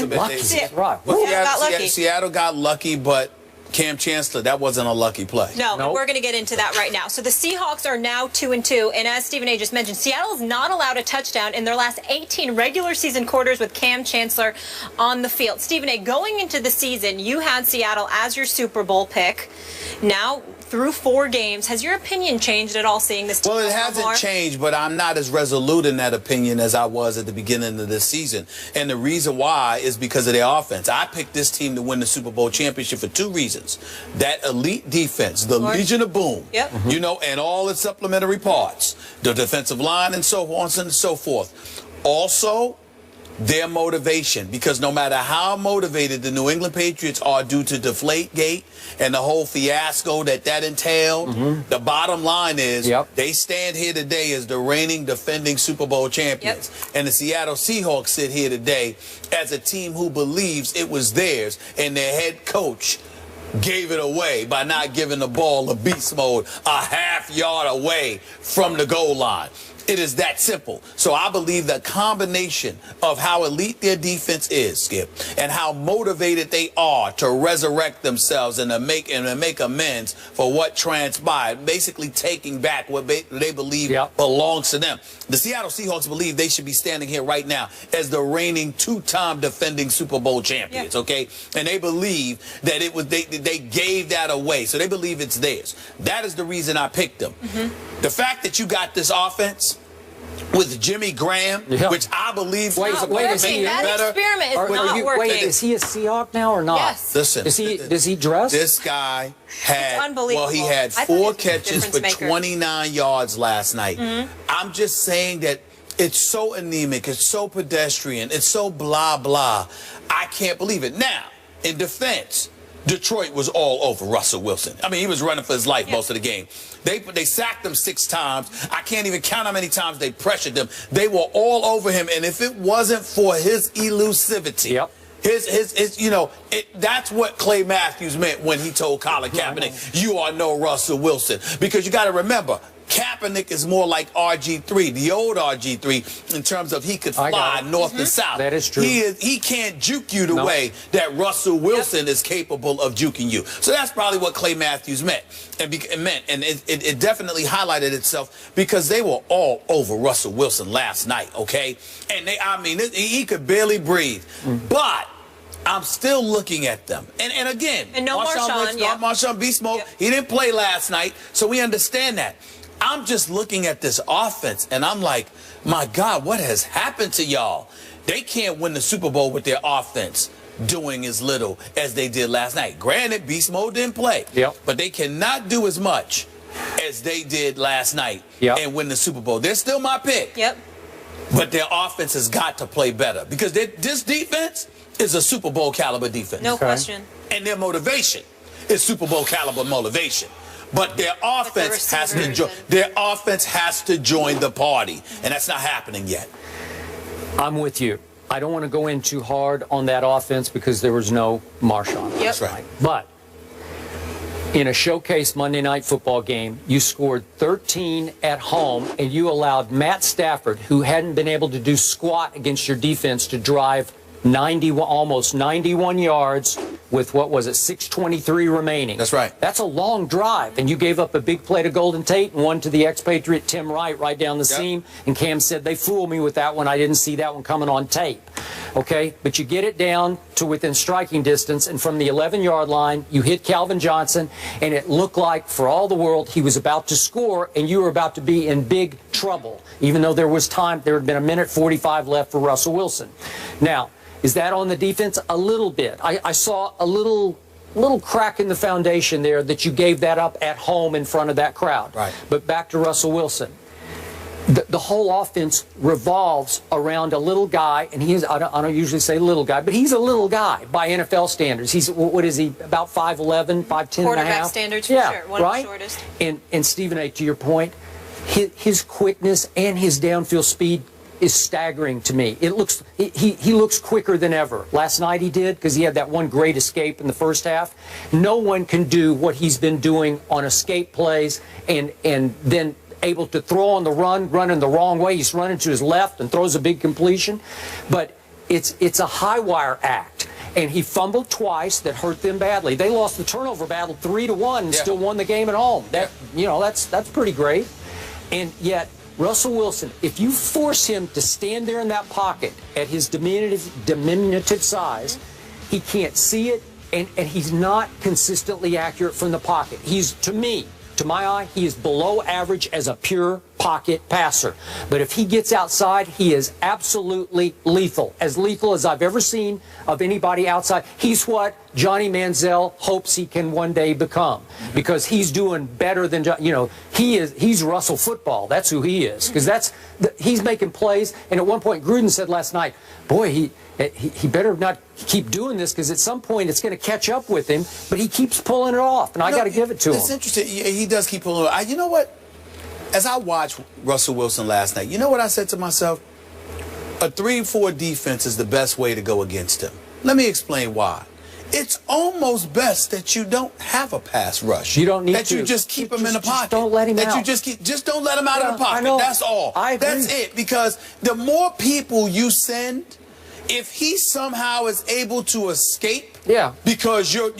bit. Seattle got lucky, but Cam Chancellor, that wasn't a lucky play. No, nope. We're going to get into that right now. So the Seahawks are now 2-2, and as Stephen A. just mentioned, Seattle is not allowed a touchdown in their last 18 regular season quarters with Cam Chancellor on the field. Stephen A., going into the season, you had Seattle as your Super Bowl pick. Now, through 4 games, has your opinion changed at all seeing this team? Well, it hasn't changed, but I'm not as resolute in that opinion as I was at the beginning of this season. And the reason why is because of their offense. I picked this team to win the Super Bowl championship for 2 reasons. That elite defense, the Legion of Boom, you know, and all its supplementary parts, the defensive line and so on and so forth. Also, their motivation, because no matter how motivated the New England Patriots are due to Deflategate and the whole fiasco that entailed, the bottom line is they stand here today as the reigning defending Super Bowl champions. And the Seattle Seahawks sit here today as a team who believes it was theirs, and their head coach gave it away by not giving the ball a beast mode a half yard away from the goal line. It is that simple. So I believe the combination of how elite their defense is, Skip, and how motivated they are to resurrect themselves and to make amends for what transpired, basically taking back what they believe belongs to them. The Seattle Seahawks believe they should be standing here right now as the reigning 2-time defending Super Bowl champions, okay? And they believe that it was they gave that away. So they believe it's theirs. That is the reason I picked them. The fact that you got this offense with Jimmy Graham, which I believe is better. Experiment is not working. Wait, is he a Seahawk now or not? Yes. Listen, does he dress? This guy had, well, he had 4 catches for 29 yards last night. I'm just saying that it's so anemic, it's so pedestrian, it's so blah, blah. I can't believe it. Now, in defense, Detroit was all over Russell Wilson. I mean, he was running for his life most of the game. They sacked him 6 times. I can't even count how many times they pressured him. They were all over him, and if it wasn't for his elusivity, that's what Clay Matthews meant when he told Colin Kaepernick, "You are no Russell Wilson," because you got to remember, Kaepernick is more like RG3, the old RG3, in terms of he could fly north to south. That is true. He can't juke you the way that Russell Wilson is capable of juking you. So that's probably what Clay Matthews meant. And it definitely highlighted itself because they were all over Russell Wilson last night, okay? And he could barely breathe. But I'm still looking at them. And again, Marshawn Beast Mode, he didn't play last night, so we understand that. I'm just looking at this offense, and I'm like, my God, what has happened to y'all? They can't win the Super Bowl with their offense doing as little as they did last night. Granted, Beast Mode didn't play, but they cannot do as much as they did last night and win the Super Bowl. They're still my pick. But their offense has got to play better because this defense is a Super Bowl caliber defense. No question. And their motivation is Super Bowl caliber motivation. But their offense has to join the party, and that's not happening yet. I'm with you. I don't want to go in too hard on that offense because there was no Marshawn. That's right. But in a showcase Monday Night Football game, you scored 13 at home, and you allowed Matt Stafford, who hadn't been able to do squat against your defense, to drive almost 91 yards with, what was it, 6:23 remaining. That's right. That's a long drive, and you gave up a big play to Golden Tate and one to the expatriate Tim Wright right down the seam, and Cam said, they fooled me with that one. I didn't see that one coming on tape. Okay, but you get it down to within striking distance, and from the 11-yard line, you hit Calvin Johnson, and it looked like, for all the world, he was about to score, and you were about to be in big trouble, even though there was time. There had been 1:45 left for Russell Wilson. Now, is that on the defense? A little bit. I saw a little crack in the foundation there that you gave that up at home in front of that crowd. Right. But back to Russell Wilson. The whole offense revolves around a little guy, and he is, I don't usually say little guy, but he's a little guy by NFL standards. He's, what is he, about 5'11", 5'10 and a half? Quarterback standards, for sure. One of the shortest. And Stephen A., to your point, his quickness and his downfield speed is staggering to me. It looks he looks quicker than ever. Last night he did, because he had that one great escape in the first half. No one can do what he's been doing on escape plays and then able to throw on the run, running the wrong way. He's running to his left and throws a big completion. But it's a high wire act. And he fumbled twice that hurt them badly. They lost the turnover battle 3-1 and still won the game at home. That's pretty great. And yet, Russell Wilson, if you force him to stand there in that pocket at his diminutive size, he can't see it, and he's not consistently accurate from the pocket. He's, to me, to my eye, he is below average as a pure pocket passer. But if he gets outside, he is absolutely lethal as I've ever seen of anybody outside. He's what Johnny Manziel hopes he can one day become, because he's doing better than, he's Russell football. That's who he is, because he's making plays. And at one point, Gruden said last night, boy, he better not keep doing this, because at some point it's going to catch up with him, but he keeps pulling it off, and I got to give it to him. It's interesting. He does keep pulling it off. You know what? As I watched Russell Wilson last night, you know what I said to myself? A 3-4 defense is the best way to go against him. Let me explain why. It's almost best that you don't have a pass rush. You don't need that to. You just keep him in the pocket. Just don't let him out. You just don't let him out of the pocket. I know. That's all. I agree. That's it. Because the more people you send, if he somehow is able to escape, because you're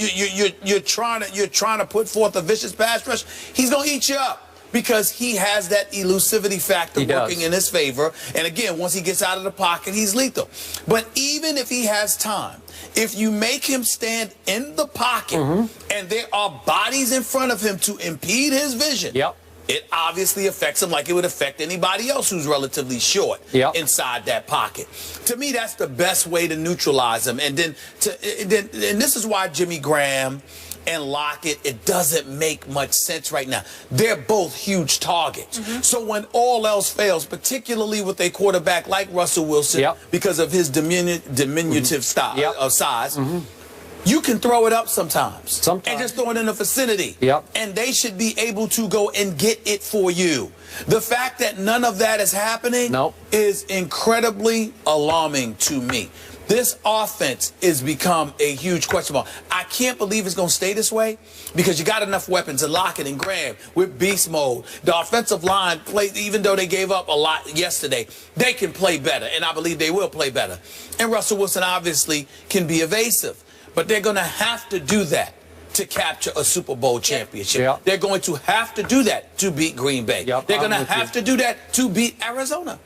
trying to put forth a vicious pass rush, he's gonna eat you up. Because he has that elusivity factor working in his favor. And again, once he gets out of the pocket, he's lethal. But even if he has time, if you make him stand in the pocket and there are bodies in front of him to impede his vision, it obviously affects him like it would affect anybody else who's relatively short inside that pocket. To me, that's the best way to neutralize him. And then this is why Jimmy Graham and Lockett, it doesn't make much sense right now. They're both huge targets. So when all else fails, particularly with a quarterback like Russell Wilson, because of his diminutive size, you can throw it up sometimes. And just throw it in the vicinity. And they should be able to go and get it for you. The fact that none of that is happening is incredibly alarming to me. This offense has become a huge question mark. I can't believe it's going to stay this way, because you got enough weapons, and Lockett and Graham with beast mode. The offensive line plays, even though they gave up a lot yesterday, they can play better, and I believe they will play better. And Russell Wilson obviously can be evasive, but they're going to have to do that to capture a Super Bowl championship. They're going to have to do that to beat Green Bay. They're going to have to do that to beat Arizona.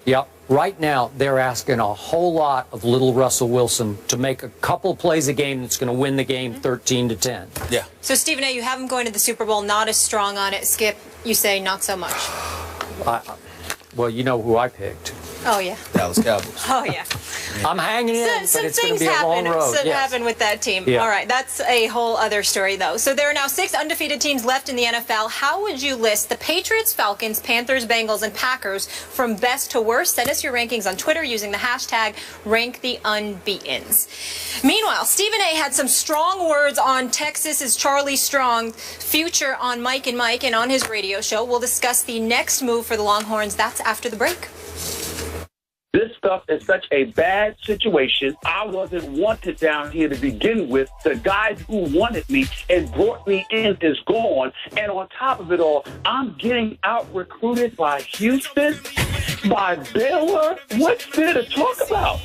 Right now, they're asking a whole lot of little Russell Wilson to make a couple plays a game that's going to win the game 13-10. So, Stephen A., you have him going to the Super Bowl, not as strong on it. Skip, you say not so much. Well, you know who I picked. Oh, yeah. Dallas Cowboys. Oh, yeah. I'm hanging in, but it's going to be a long road. Some happen with that team. All right, that's a whole other story, though. So there are now 6 undefeated teams left in the NFL. How would you list the Patriots, Falcons, Panthers, Bengals, and Packers from best to worst? Send us your rankings on Twitter using the hashtag #RankTheUnbeatens. Meanwhile, Stephen A. had some strong words on Texas's Charlie Strong future on Mike and Mike and on his radio show. We'll discuss the next move for the Longhorns. That's after the break. This stuff is such a bad situation. I wasn't wanted down here to begin with. The guys who wanted me and brought me in is gone. And on top of it all, I'm getting out-recruited by Houston, by Baylor. What's there to talk about?